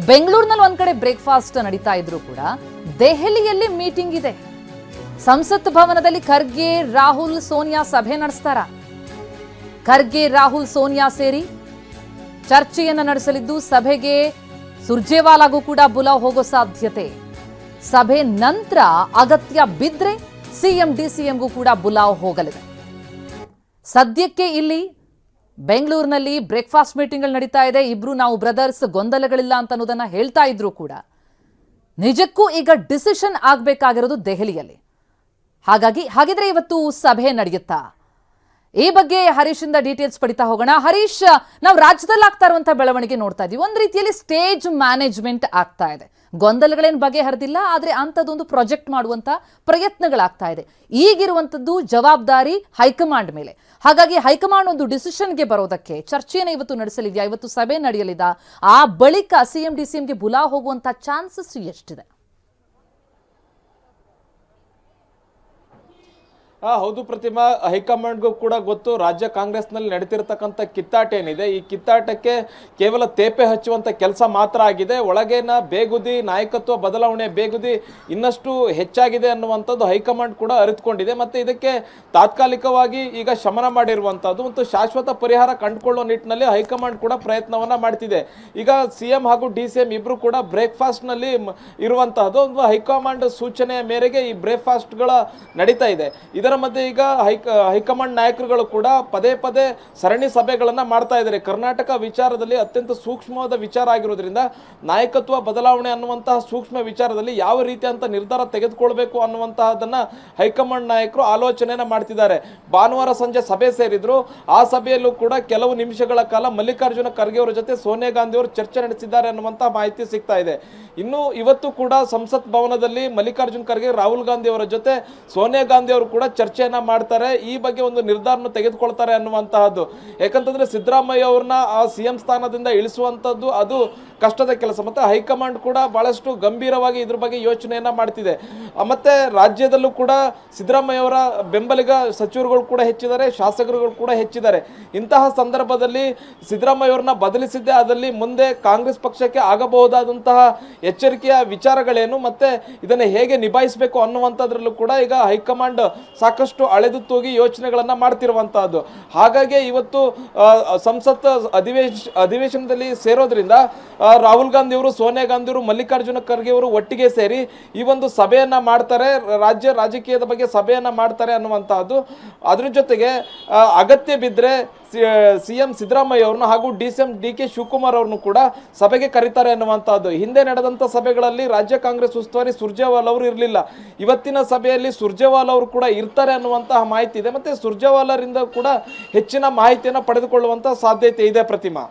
ಬೆಂಗಳೂರಿನಲ್ಲಿ ಒಂದ್ ಕಡೆ ಬ್ರೇಕ್ಫಾಸ್ಟ್ ನಡೀತಾ ಇದ್ರು ಕೂಡ ದೆಹಲಿಯಲ್ಲಿ ಮೀಟಿಂಗ್ ಇದೆ. ಸಂಸತ್ ಭವನದಲ್ಲಿ ಖರ್ಗೆ, ರಾಹುಲ್, ಸೋನಿಯಾ ಸಭೆ ನಡೆಸ್ತಾರ. ಖರ್ಗೆ, ರಾಹುಲ್, ಸೋನಿಯಾ ಸೇರಿ ಚರ್ಚೆಯನ್ನ ನಡೆಸಲಿದ್ದು ಸಭೆಗೆ ಸುರ್ಜೇವಾಲಾಗೂ ಕೂಡ ಬುಲಾವ್ ಹೋಗೋ ಸಾಧ್ಯತೆ. ಸಭೆ ನಂತರ ಅಗತ್ಯ ಬಿದ್ರೆ ಸಿಎಂ ಡಿಸಿಎಂಗೂ ಕೂಡ ಬುಲಾವ್ ಹೋಗಲಿದೆ. ಸದ್ಯಕ್ಕೆ ಇಲ್ಲಿ ಬೆಂಗಳೂರಿನಲ್ಲಿ ಬ್ರೇಕ್ಫಾಸ್ಟ್ ಮೀಟಿಂಗ್ ನಡೀತಾ ಇದೆ. ಇಬ್ರು ನಾವು ಬ್ರದರ್ಸ್, ಗೊಂದಲಗಳಿಲ್ಲ ಅಂತ ಅನ್ನೋದನ್ನ ಹೇಳ್ತಾ ಇದ್ರು ಕೂಡ ನಿಜಕ್ಕೂ ಈಗ ಡಿಸಿಷನ್ ಆಗಬೇಕಾಗಿರೋದು ದೆಹಲಿಯಲ್ಲಿ. ಹಾಗಿದ್ರೆ ಇವತ್ತು ಸಭೆ ನಡೆಯುತ್ತಾ? ಈ ಬಗ್ಗೆ ಹರೀಶ್ ಇಂದ ಡೀಟೇಲ್ಸ್ ಪಡಿತಾ ಹೋಗೋಣ. ಹರೀಶ್, ನಾವು ರಾಜ್ಯದಲ್ಲಿ ಆಗ್ತಾ ಇರುವಂತಹ ಬೆಳವಣಿಗೆ ನೋಡ್ತಾ ಇದೀವಿ. ಒಂದ್ ರೀತಿಯಲ್ಲಿ ಸ್ಟೇಜ್ ಮ್ಯಾನೇಜ್ಮೆಂಟ್ ಆಗ್ತಾ ಇದೆ. ಗೊಂದಲಗಳೇನು ಬಗೆಹರಿದಿಲ್ಲ, ಆದ್ರೆ ಅಂಥದ್ದೊಂದು ಪ್ರಾಜೆಕ್ಟ್ ಮಾಡುವಂತ ಪ್ರಯತ್ನಗಳಾಗ್ತಾ ಇದೆ. ಈಗಿರುವಂತದ್ದು ಜವಾಬ್ದಾರಿ ಹೈಕಮಾಂಡ್ ಮೇಲೆ. ಹಾಗಾಗಿ ಹೈಕಮಾಂಡ್ ಒಂದು ಡಿಸಿಷನ್ಗೆ ಬರೋದಕ್ಕೆ ಚರ್ಚೆಯನ್ನು ಇವತ್ತು ನಡೆಸಲಿದೆಯಾ? ಇವತ್ತು ಸಭೆ ನಡೆಯಲಿದೆ. ಆ ಬಳಿಕ ಸಿಎಂ ಡಿಸಿಎಂಗೆ ಬುಲಾವ್ ಹೋಗುವಂತ ಚಾನ್ಸಸ್ ಎಷ್ಟಿದೆ? ಹೌದು ಪ್ರತಿಮಾ, ಹೈಕಮಾಂಡ್ಗೂ ಕೂಡ ಗೊತ್ತು ರಾಜ್ಯ ಕಾಂಗ್ರೆಸ್ನಲ್ಲಿ ನಡೀತಿರ್ತಕ್ಕಂಥ ಕಿತ್ತಾಟ ಏನಿದೆ. ಈ ಕಿತ್ತಾಟಕ್ಕೆ ಕೇವಲ ತೇಪೆ ಹಚ್ಚುವಂಥ ಕೆಲಸ ಮಾತ್ರ ಆಗಿದೆ. ಒಳಗೇನ ಬೇಗುದಿ, ನಾಯಕತ್ವ ಬದಲಾವಣೆ ಬೇಗುದಿ ಇನ್ನಷ್ಟು ಹೆಚ್ಚಾಗಿದೆ ಅನ್ನುವಂಥದ್ದು ಹೈಕಮಾಂಡ್ ಕೂಡ ಅರಿತುಕೊಂಡಿದೆ. ಮತ್ತು ಇದಕ್ಕೆ ತಾತ್ಕಾಲಿಕವಾಗಿ ಈಗ ಶಮನ ಮಾಡಿರುವಂಥದ್ದು ಮತ್ತು ಶಾಶ್ವತ ಪರಿಹಾರ ಕಂಡುಕೊಳ್ಳುವ ನಿಟ್ಟಿನಲ್ಲಿ ಹೈಕಮಾಂಡ್ ಕೂಡ ಪ್ರಯತ್ನವನ್ನು ಮಾಡ್ತಿದೆ. ಈಗ ಸಿಎಂ ಹಾಗೂ ಡಿಸಿಎಂ ಇಬ್ಬರು ಕೂಡ ಬ್ರೇಕ್ಫಾಸ್ಟ್ನಲ್ಲಿ ಇರುವಂತಹದ್ದು ಒಂದು ಹೈಕಮಾಂಡ್ ಸೂಚನೆಯ ಮೇರೆಗೆ ಈ ಬ್ರೇಕ್ಫಾಸ್ಟ್ಗಳ ನಡೀತಾ ಇದೆ. ಇದರ ಮಧ್ಯೆ ಈಗ ಹೈಕಮಾಂಡ್ ನಾಯಕರುಗಳು ಕೂಡ ಪದೇ ಪದೇ ಸರಣಿ ಸಭೆಗಳನ್ನ ಮಾಡ್ತಾ ಇದ್ದಾರೆ. ಕರ್ನಾಟಕ ವಿಚಾರದಲ್ಲಿ ಅತ್ಯಂತ ಸೂಕ್ಷ್ಮವಾದ ವಿಚಾರ ಆಗಿರೋದ್ರಿಂದ ನಾಯಕತ್ವ ಬದಲಾವಣೆ ಅನ್ನುವಂತಹ ಸೂಕ್ಷ್ಮ ವಿಚಾರದಲ್ಲಿ ಯಾವ ರೀತಿಯಂತ ನಿರ್ಧಾರ ತೆಗೆದುಕೊಳ್ಬೇಕು ಅನ್ನುವಂತಹದನ್ನ ಹೈಕಮಾಂಡ್ ನಾಯಕರು ಆಲೋಚನೆಯನ್ನ ಮಾಡ್ತಿದ್ದಾರೆ. ಭಾನುವಾರ ಸಂಜೆ ಸಭೆ ಸೇರಿದ್ರು. ಆ ಸಭೆಯಲ್ಲೂ ಕೂಡ ಕೆಲವು ನಿಮಿಷಗಳ ಕಾಲ ಮಲ್ಲಿಕಾರ್ಜುನ ಖರ್ಗೆ ಅವರ ಜೊತೆ ಸೋನಿಯಾ ಗಾಂಧಿ ಅವರು ಚರ್ಚೆ ನಡೆಸಿದ್ದಾರೆ ಅನ್ನುವಂತಹ ಮಾಹಿತಿ ಸಿಗ್ತಾ ಇದೆ. ಇನ್ನು ಇವತ್ತು ಕೂಡ ಸಂಸತ್ ಭವನದಲ್ಲಿ ಮಲ್ಲಿಕಾರ್ಜುನ್ ಖರ್ಗೆ, ರಾಹುಲ್ ಗಾಂಧಿ ಅವರ ಜೊತೆ ಸೋನಿಯಾ ಗಾಂಧಿ ಅವರು ಕೂಡ ಚರ್ಚೆಯನ್ನ ಮಾಡ್ತಾರೆ. ಈ ಬಗ್ಗೆ ಒಂದು ನಿರ್ಧಾರವನ್ನು ತೆಗೆದುಕೊಳ್ತಾರೆ ಅನ್ನುವಂತಹದ್ದು. ಯಾಕಂತಂದ್ರೆ ಸಿದ್ದರಾಮಯ್ಯ ಅವ್ರನ್ನ ಆ ಸಿಎಂ ಸ್ಥಾನದಿಂದ ಇಳಿಸುವಂತದ್ದು ಅದು ಕಷ್ಟದ ಕೆಲಸ. ಮತ್ತೆ ಹೈಕಮಾಂಡ್ ಕೂಡ ಬಹಳಷ್ಟು ಗಂಭೀರವಾಗಿ ಇದ್ರ ಬಗ್ಗೆ ಯೋಚನೆಯನ್ನ ಮಾಡ್ತಿದೆ. ಮತ್ತೆ ರಾಜ್ಯದಲ್ಲೂ ಕೂಡ ಸಿದ್ದರಾಮಯ್ಯ ಅವರ ಬೆಂಬಲಿಗ ಸಚಿವರುಗಳು ಕೂಡ ಹೆಚ್ಚಿದ್ದಾರೆ, ಶಾಸಕರುಗಳು ಕೂಡ ಹೆಚ್ಚಿದ್ದಾರೆ. ಇಂತಹ ಸಂದರ್ಭದಲ್ಲಿ ಸಿದ್ದರಾಮಯ್ಯ ಅವ್ರನ್ನ ಬದಲಿಸಿದ್ದೆ ಆದಲ್ಲಿ ಮುಂದೆ ಕಾಂಗ್ರೆಸ್ ಪಕ್ಷಕ್ಕೆ ಆಗಬಹುದಾದಂತಹ ಎಚ್ಚರಿಕೆಯ ವಿಚಾರಗಳೇನು ಮತ್ತೆ ಇದನ್ನು ಹೇಗೆ ನಿಭಾಯಿಸಬೇಕು ಅನ್ನುವಂಥದ್ರಲ್ಲೂ ಕೂಡ ಈಗ ಹೈಕಮಾಂಡ್ ಸಾಕಷ್ಟು ಅಳೆದು ತೂಗಿ ಯೋಚನೆಗಳನ್ನ ಮಾಡ್ತಿರುವಂತಹದ್ದು. ಹಾಗಾಗಿ ಇವತ್ತು ಸಂಸತ್ ಅಧಿವೇಶನದಲ್ಲಿ ಸೇರೋದ್ರಿಂದ ರಾಹುಲ್ ಗಾಂಧಿ ಅವರು, ಸೋನಿಯಾ ಗಾಂಧಿ ಅವರು, ಮಲ್ಲಿಕಾರ್ಜುನ ಖರ್ಗೆ ಅವರು ಒಟ್ಟಿಗೆ ಸೇರಿ ಈ ಒಂದು ಸಭೆಯನ್ನ ಮಾಡ್ತಾರೆ, ರಾಜ್ಯ ರಾಜಕೀಯದ ಬಗ್ಗೆ ಸಭೆಯನ್ನ ಮಾಡ್ತಾರೆ ಅನ್ನುವಂತಹದ್ದು. ಅದ್ರ ಜೊತೆಗೆ ಅಗತ್ಯ ಬಿದ್ದರೆ ಸಿಎಂ ಸಿದ್ದರಾಮಯ್ಯ ಅವ್ರನ್ನ ಹಾಗೂ ಡಿಸಿಎಂ ಡಿ.ಕೆ. ಶಿವಕುಮಾರ್ ಅವ್ರನ್ನು ಕೂಡ ಸಭೆಗೆ ಕರೀತಾರೆ ಅನ್ನುವಂತಹದ್ದು. ಹಿಂದೆ ನಡೆದಂತ ಸಭೆಗಳಲ್ಲಿ ರಾಜ್ಯ ಕಾಂಗ್ರೆಸ್ ಉಸ್ತುವಾರಿ ಸುರ್ಜೇವಾಲಾ ಅವರು ಇರಲಿಲ್ಲ. ಇವತ್ತಿನ ಸಭೆಯಲ್ಲಿ ಸುರ್ಜೇವಾಲಾ ಅವರು ಕೂಡ ಇರ್ತಾರೆ ಅನ್ನುವಂತಹ ಮಾಹಿತಿ ಇದೆ. ಮತ್ತೆ ಸುರ್ಜೇವಾಲಾರಿಂದ ಕೂಡ ಹೆಚ್ಚಿನ ಮಾಹಿತಿಯನ್ನು ಪಡೆದುಕೊಳ್ಳುವಂತಹ ಸಾಧ್ಯತೆ ಇದೆ ಪ್ರತಿಮಾ.